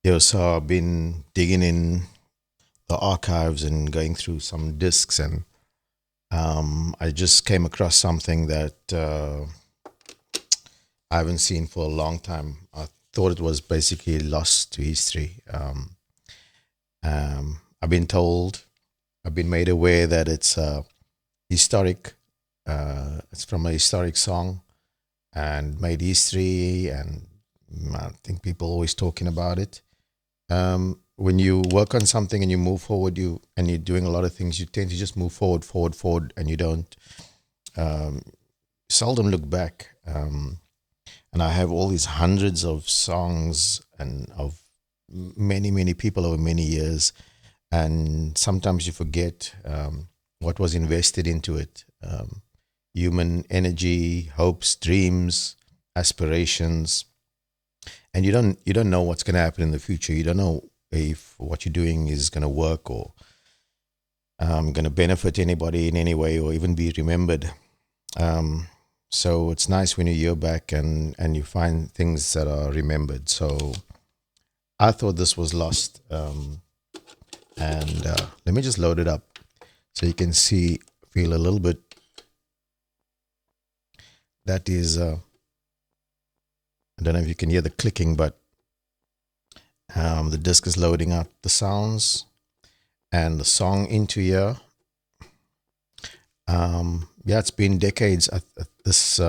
So I've been digging in the archives and going through some discs, and I just came across something that I haven't seen for a long time. I thought it was basically lost to history. I've been told, I've been made aware that it's historic. It's from a historic song and made history, and I think people always talking about it. When you work on something and you move forward, you're doing a lot of things, you tend to just move forward, forward, forward, and you don't um, seldom look back. And I have all these hundreds of songs and of many, many people over many years, and sometimes you forget what was invested into it. Human energy, hopes, dreams, aspirations, and you don't know what's going to happen in the future. You don't know if what you're doing is going to work or going to benefit anybody in any way or even be remembered. Um, so it's nice when you hear back and you find things that are remembered. So I thought this was lost, and let me just load it up so you can feel a little bit. That is, I don't know if you can hear the clicking, but the disc is loading up the sounds and the song into here. Yeah, it's been decades. This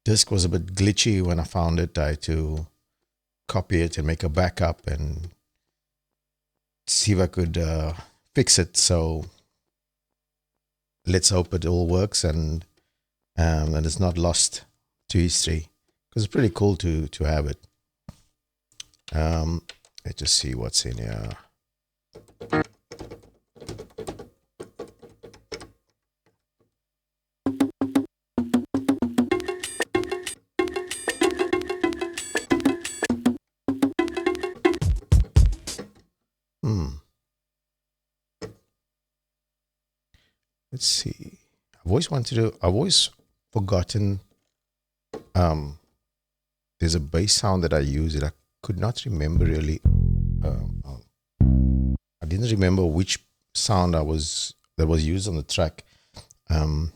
disc was a bit glitchy when I found it. I had to copy it and make a backup and see if I could fix it. So let's hope it all works and it's not lost to history, because it's pretty cool to have it. Let's just see what's in here. Hmm. Let's see. I've always forgotten. Um, there's a bass sound that I use that I could not remember really. I didn't remember which sound that was used on the track. Um,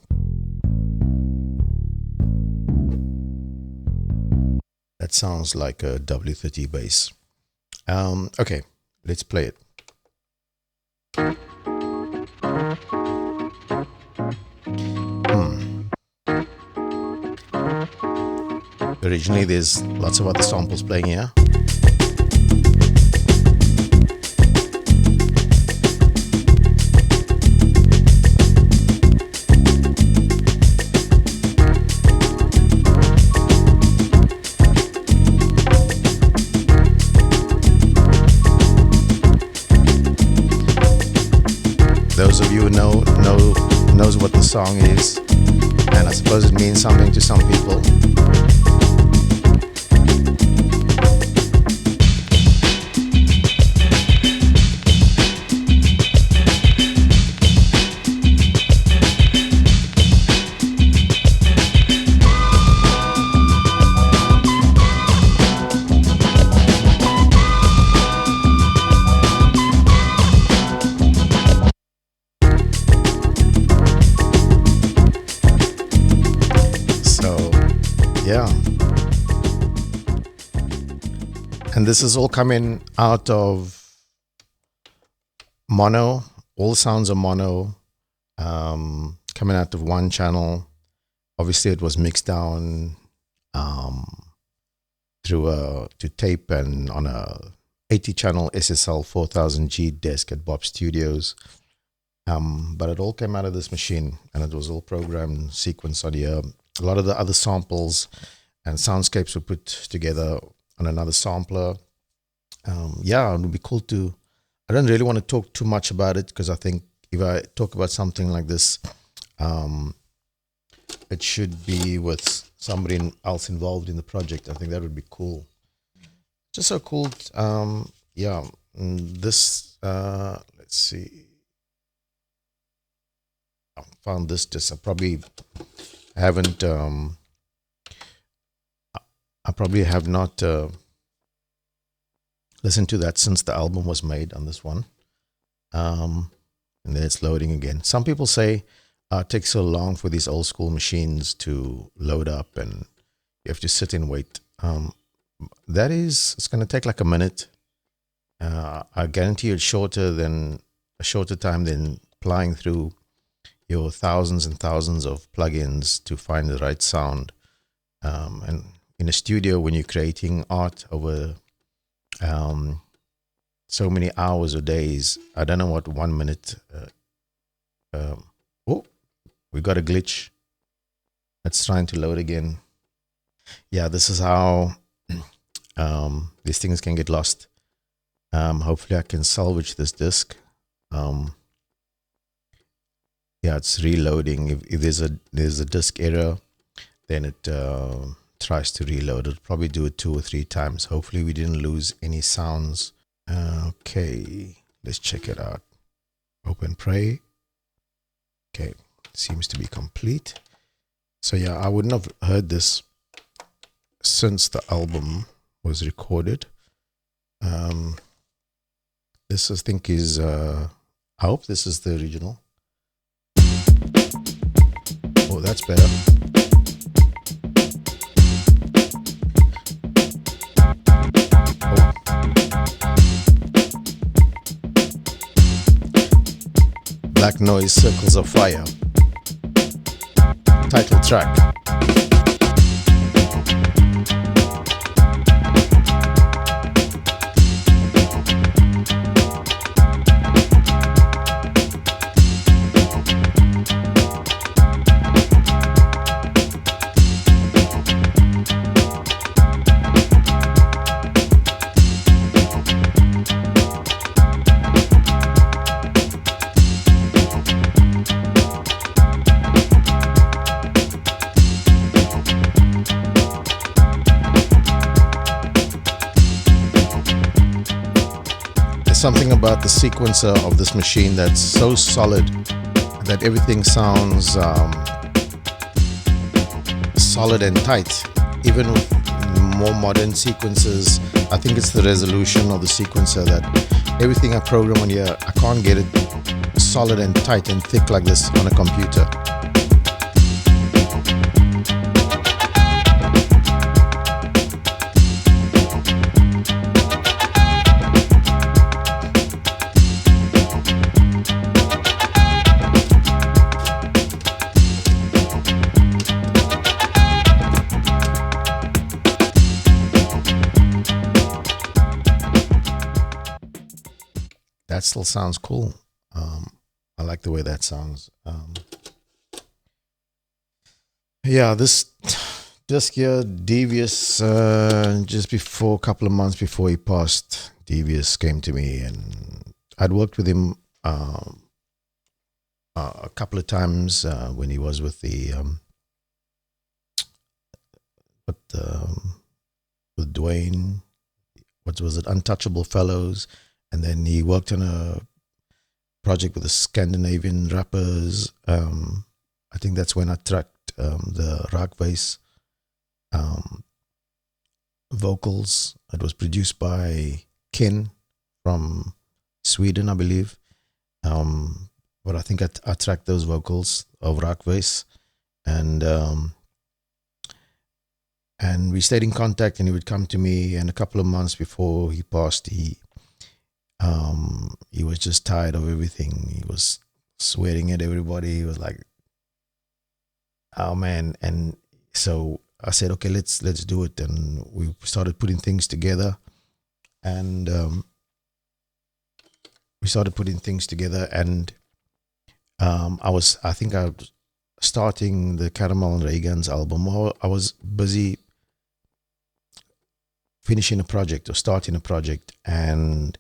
that sounds like a W30 bass. Okay, let's play it. Hmm. Originally, there's lots of other samples playing here. Those of you who knows what the song is, and I suppose it means something to some people. So, yeah. And this is all coming out of mono. All sounds are mono, coming out of one channel. Obviously, it was mixed down um, to tape and on a 80 channel SSL 4000G disc at Bob Studios. But it all came out of this machine, and it was all programmed, sequenced on here. A lot of the other samples and soundscapes were put together on another sampler. Yeah, it would be cool to. I don't really want to talk too much about it, because I think if I talk about something like this, um, it should be with somebody else involved in the project. I think that would be cool. Just so cool. Yeah, this. Let's see. I found this. Just I probably haven't. I probably have not listen to that since the album was made on this one. And then it's loading again. Some people say it takes so long for these old school machines to load up and you have to sit and wait. It's going to take like a minute. I guarantee you it's a shorter time than plying through your thousands and thousands of plugins to find the right sound. And in a studio, when you're creating art over so many hours or days, I don't know what 1 minute. Oh, we got a glitch. It's trying to load again. Yeah, this is how these things can get lost. Hopefully, I can salvage this disk. Yeah, it's reloading. If there's a disk error, then it tries to reload. It'll probably do it 2 or 3 times. Hopefully, we didn't lose any sounds. Okay, let's check it out. Open Pray. Okay, seems to be complete. So yeah, I wouldn't have heard this since the album was recorded. This I think is, I hope this is the original. Oh, that's better. Oh. Black Noise, Circles of Fire. Title track. Something about the sequencer of this machine that's so solid that everything sounds solid and tight. Even with more modern sequencers, I think it's the resolution of the sequencer that everything I program on here, I can't get it solid and tight and thick like this on a computer. That still sounds cool. I like the way that sounds. Yeah, this disc here, Devious, just before, a couple of months before he passed, Devious came to me, and I'd worked with him a couple of times when he was with with Dwayne. What was it? Untouchable Fellows. And then he worked on a project with the Scandinavian rappers. I think that's when I tracked the Rockface vocals. It was produced by Ken from Sweden, I believe. But I think I tracked those vocals of Rockface. And we stayed in contact, and he would come to me. And a couple of months before he passed, he was just tired of everything. He was swearing at everybody. He was like, "Oh man!" And so I said, "Okay, let's do it." And we started putting things together, and I think I was starting the Caramel and Reagan's album. I was busy finishing a project or starting a project, and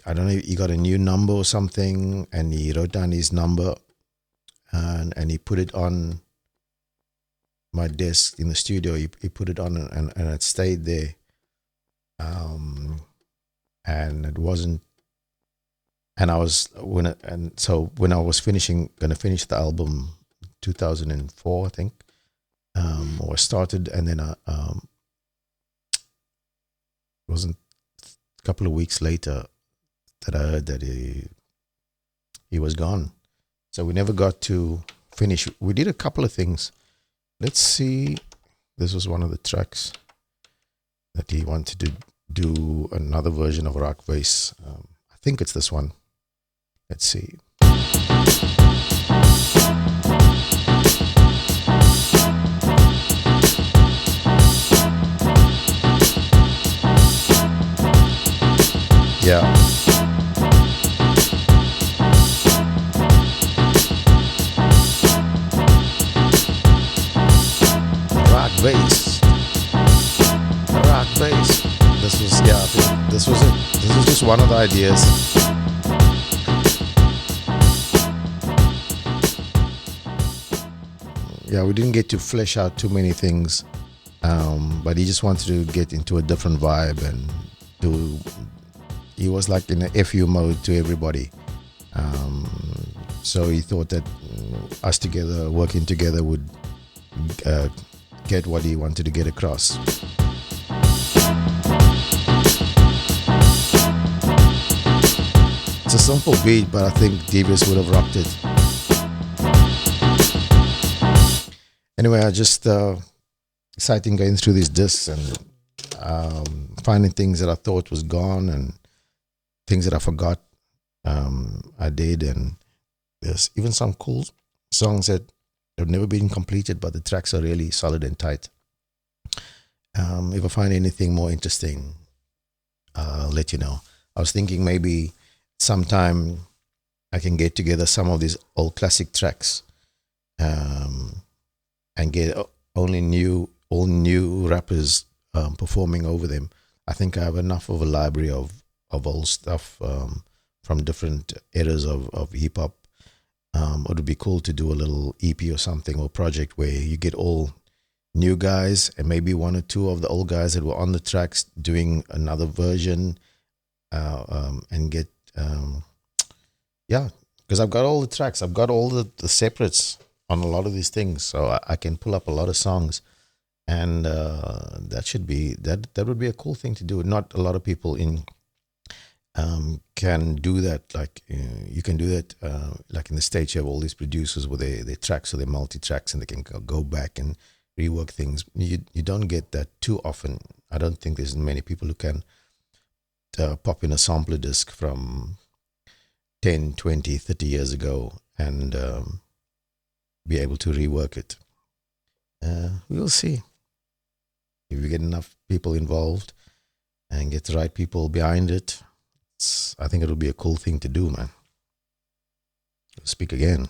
I don't know, he got a new number or something, and he wrote down his number, and he put it on my desk in the studio. He put it on, and it stayed there. And it wasn't, and so when I was gonna finish the album, 2004, I think, or started, and then wasn't a couple of weeks later that I heard that he was gone. So we never got to finish. We did a couple of things. Let's see. This was one of the tracks that he wanted to do another version of Rock Vase. I think it's this one. Let's see. Yeah. Rock Vase. Rock Vase. This was, yeah, I think this was it. This was just one of the ideas. Yeah, we didn't get to flesh out too many things, but he just wanted to get into a different vibe and do. He was like in a FU mode to everybody, so he thought that us together, working together, would get what he wanted to get across. It's a simple beat, but I think Devious would have rocked it. Anyway, I just exciting going through these discs and finding things that I thought was gone and things that I forgot I did, and there's even some cool songs that have never been completed, but the tracks are really solid and tight. If I find anything more interesting, I'll let you know. I was thinking maybe sometime I can get together some of these old classic tracks and get all new rappers performing over them. I think I have enough of a library of old stuff from different eras of hip hop. It would be cool to do a little EP or something, or project where you get all new guys and maybe one or two of the old guys that were on the tracks doing another version, and get because I've got all the tracks, I've got all the separates on a lot of these things, so I can pull up a lot of songs, and that would be a cool thing to do. Not a lot of people can do that. Like you can do that. Like in the States, you have all these producers with their tracks, so they're multi-tracks, and they can go back and rework things. You don't get that too often. I don't think there's many people who can pop in a sampler disc from 10, 20, 30 years ago and be able to rework it. We'll see if we get enough people involved and get the right people behind it. I think it'll be a cool thing to do, man. Speak again.